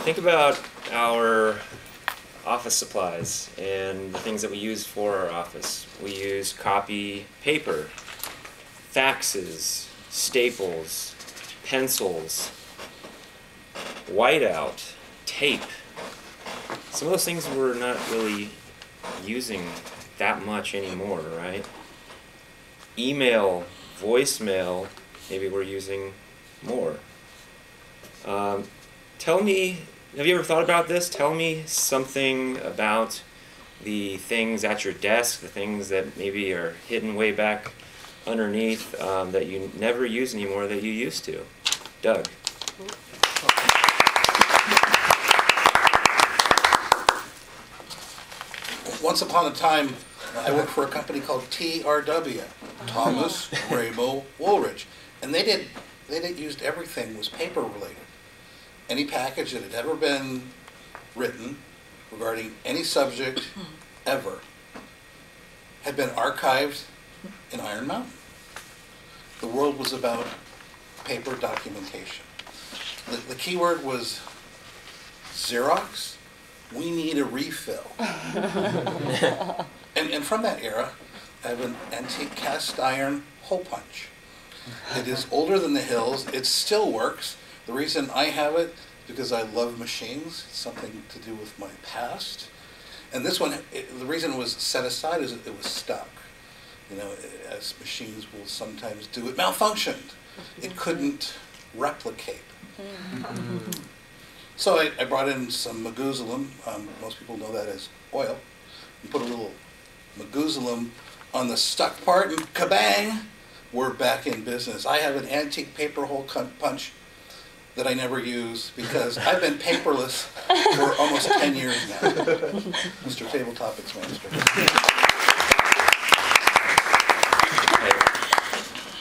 Think about our office supplies and the things that we use for our office. We use copy paper, faxes, staples, pencils, whiteout, tape. Some of those things we're not really using that much anymore, right? Email, voicemail, maybe we're using more. Tell me, have you ever thought about this? Tell me something about the things at your desk, the things that maybe are hidden way back underneath that you never use anymore that you used to. Doug. Once upon a time, I worked for a company called TRW, Thomas Ramo Woolridge, and they used everything was paper related. Any package that had ever been written regarding any subject ever had been archived in Iron Mountain. The world was about paper documentation. The key word was Xerox. We need a refill. and from that era, I have an antique cast iron hole punch. It is older than the hills. It still works. The reason I have it is because I love machines. It's something to do with my past. And this one, the reason it was set aside is it was stuck. You know, as machines will sometimes do, it malfunctioned. It couldn't replicate. So I brought in some Maguzalem. Most people know that as oil. You put a little Maguzalem on the stuck part, and kabang, we're back in business. I have an antique paper hole punch that I never use because I've been paperless for almost 10 years now. Mr. Table Topics Master.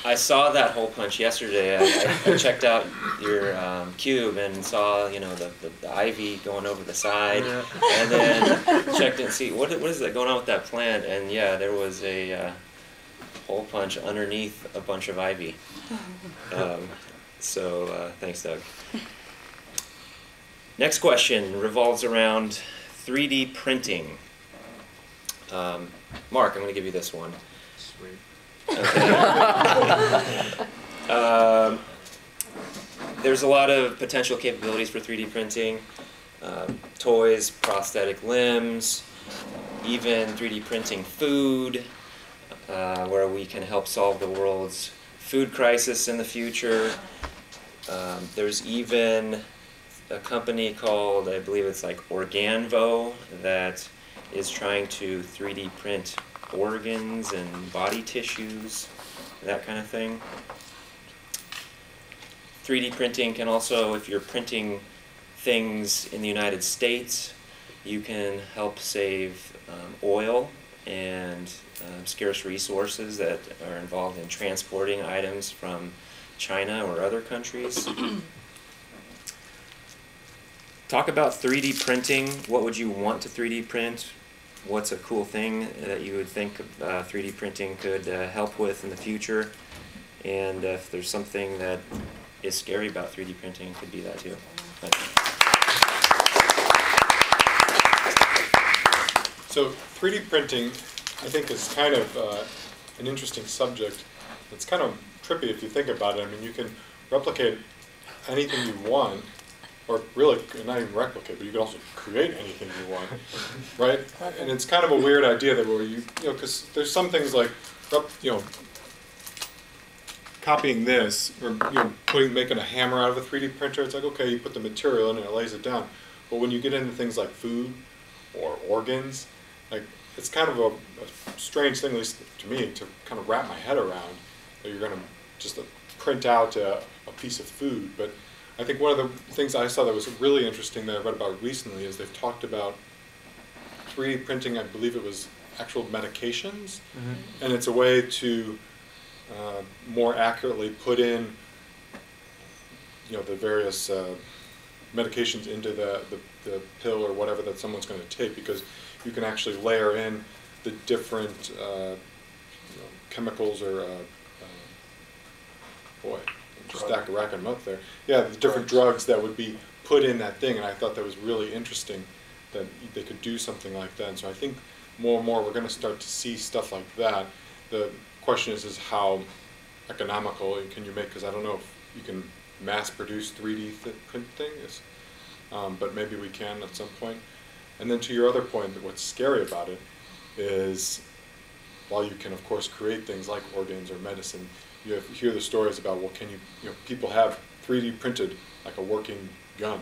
I saw that hole punch yesterday. I checked out your cube and saw, you know, the ivy going over the side, and then checked and see what is that going on with that plant. And yeah, there was a hole punch underneath a bunch of ivy. So thanks, Doug. Next question revolves around 3D printing. Mark, I'm going to give you this one. Sweet. Okay. There's a lot of potential capabilities for 3D printing. Toys, prosthetic limbs, even 3D printing food, where we can help solve the world's food crisis in the future. There's even a company called, I believe it's like Organvo, that is trying to 3D print organs and body tissues, that kind of thing. 3D printing can also, if you're printing things in the United States, you can help save oil and scarce resources that are involved in transporting items from China or other countries. Talk about 3D printing. What would you want to 3D print? What's a cool thing that you would think 3D printing could help with in the future? And if there's something that is scary about 3D printing, it could be that too. So 3D printing, I think, is kind of an interesting subject. It's kind of trippy if you think about it. I mean, you can replicate anything you want, or really not even replicate, but you can also create anything you want, right? And it's kind of a weird idea that where you know, because there's some things like, you know, copying this, or making a hammer out of a 3D printer. It's like, okay, you put the material in and it lays it down. But when you get into things like food or organs, like it's kind of a strange thing, at least to me, to kind of wrap my head around that you're going to just print out a piece of food. But I think one of the things I saw that was really interesting that I read about recently is they've talked about 3D printing, I believe it was actual medications, and it's a way to more accurately put in, you know, the various medications into the pill or whatever that someone's going to take, because you can actually layer in the different chemicals or stack of racking them up there. Yeah, the different drugs that would be put in that thing, and I thought that was really interesting that they could do something like that. And so I think more and more we're going to start to see stuff like that. The question is how economical can you make, because I don't know if you can mass produce 3D print things, but maybe we can at some point. And then to your other point, what's scary about it is, while you can of course create things like organs or medicine, you hear the stories about, well, can you, people have 3D printed like a working gun,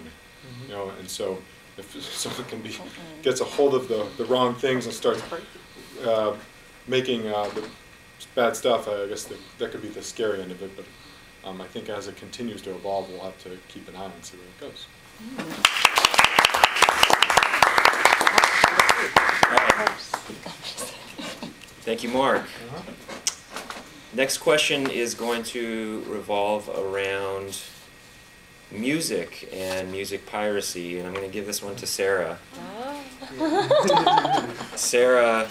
and so if someone gets a hold of the wrong things and starts making the bad stuff, I guess that could be the scary end of it. But I think as it continues to evolve, we'll have to keep an eye and see where it goes. Thank you, Mark. Next question is going to revolve around music and music piracy, and I'm going to give this one to Sarah. Sarah,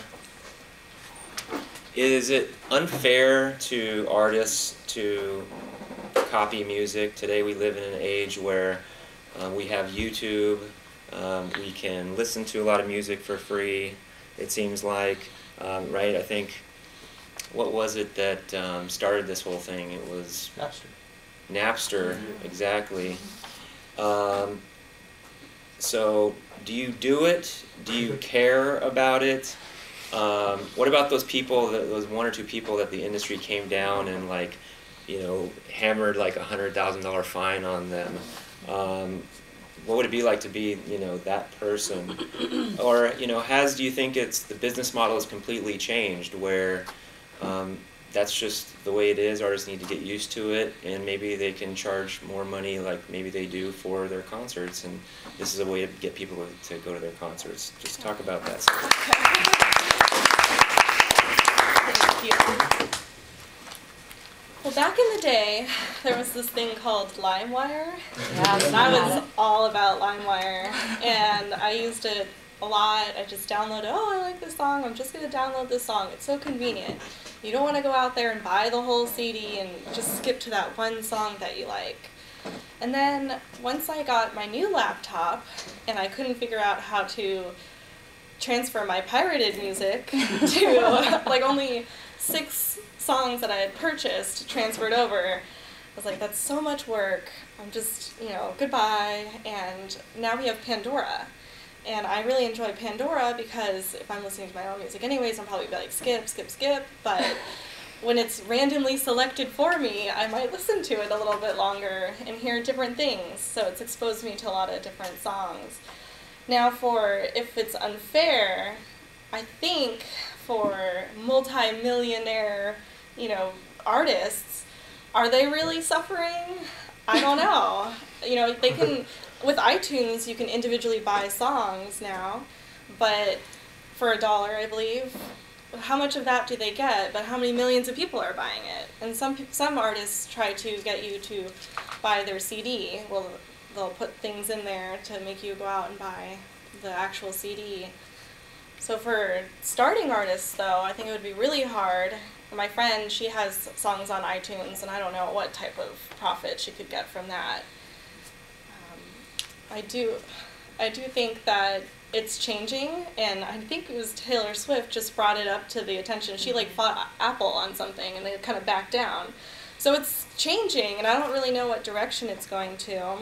is it unfair to artists to copy music? Today we live in an age where we have YouTube, we can listen to a lot of music for free, it seems like, right? I think, what was it that started this whole thing? It was Napster, exactly. So, do you do it? Do you care about it? What about those people, those one or two people that the industry came down and hammered like $100,000 fine on them? What would it be like to be, that person? Or, do you think the business model has completely changed where that's just the way it is, artists need to get used to it, and maybe they can charge more money like maybe they do for their concerts, and this is a way to get people to go to their concerts. Just talk about that. Thank you. Well, back in the day, there was this thing called LimeWire. And I was all about LimeWire, and I used it a lot. I just downloaded, I like this song, I'm just going to download this song. It's so convenient. You don't want to go out there and buy the whole CD and just skip to that one song that you like. And then once I got my new laptop, and I couldn't figure out how to transfer my pirated music to only 6 songs that I had purchased transferred over, I was like, that's so much work. I'm just, goodbye. And now we have Pandora. And I really enjoy Pandora because if I'm listening to my own music anyways, I'm probably like, skip, skip, skip. But when it's randomly selected for me, I might listen to it a little bit longer and hear different things. So it's exposed me to a lot of different songs. Now if it's unfair, I think for multi-millionaire, artists, are they really suffering? I don't know. They can, with iTunes, you can individually buy songs now, but for $1, I believe. How much of that do they get? But how many millions of people are buying it? And some artists try to get you to buy their CD. Well, they'll put things in there to make you go out and buy the actual CD. So for starting artists, though, I think it would be really hard. My friend, she has songs on iTunes, and I don't know what type of profit she could get from that. I do think that it's changing, and I think it was Taylor Swift just brought it up to the attention. She fought Apple on something, and they kind of backed down. So it's changing, and I don't really know what direction it's going to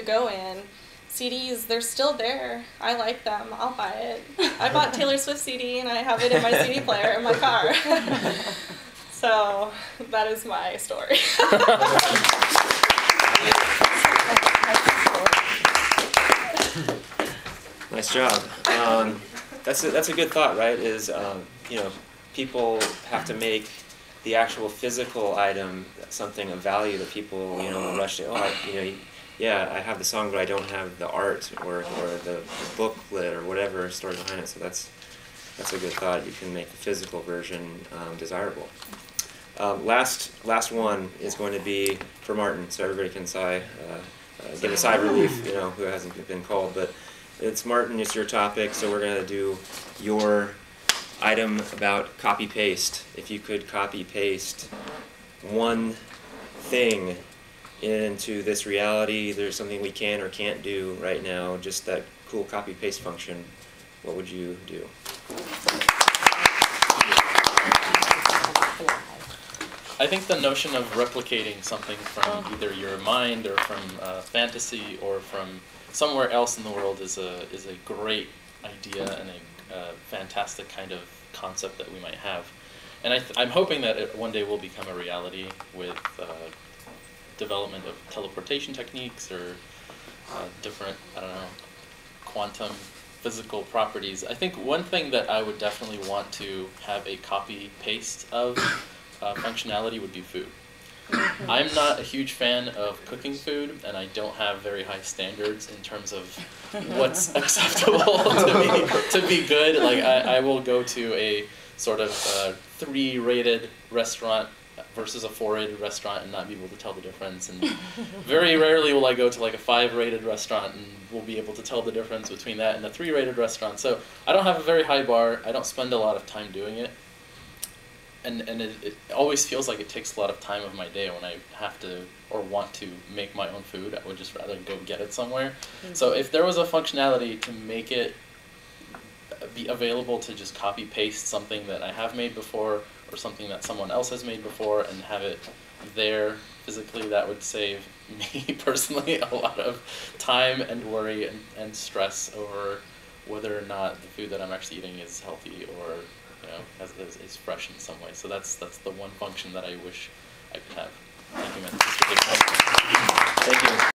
go in. CDs, they're still there. I like them. I'll buy it. I bought Taylor Swift CD, and I have it in my CD player in my car. So that is my story. Nice job. That's a good thought, right? Is people have to make the actual physical item something of value that people rush to. I have the song, but I don't have the art or the booklet or whatever story behind it. So that's a good thought. You can make the physical version desirable. Last one is going to be for Martin, so everybody can give a sigh of relief, who hasn't been called. But it's Martin, it's your topic, so we're going to do your item about copy-paste. If you could copy-paste one thing into this reality, there's something we can or can't do right now, just that cool copy paste function, what would you do? I think the notion of replicating something from either your mind or from fantasy or from somewhere else in the world is a great idea and a fantastic kind of concept that we might have. And I'm hoping that it one day will become a reality with development of teleportation techniques or different, I don't know, quantum physical properties. I think one thing that I would definitely want to have a copy-paste of functionality would be food. I'm not a huge fan of cooking food, and I don't have very high standards in terms of what's acceptable to be good. Like I will go to a sort of 3-rated restaurant versus a 4-rated restaurant and not be able to tell the difference. And very rarely will I go to like a 5-rated restaurant and will be able to tell the difference between that and a 3-rated restaurant. So I don't have a very high bar. I don't spend a lot of time doing it. And it always feels like it takes a lot of time of my day when I have to or want to make my own food. I would just rather go get it somewhere. Mm-hmm. So if there was a functionality to make it be available to just copy paste something that I have made before or something that someone else has made before and have it there physically, that would save me personally a lot of time and worry and stress over whether or not the food that I'm actually eating is healthy or is fresh in some way. So that's the one function that I wish I could have. Thank you, Mr. Thank you.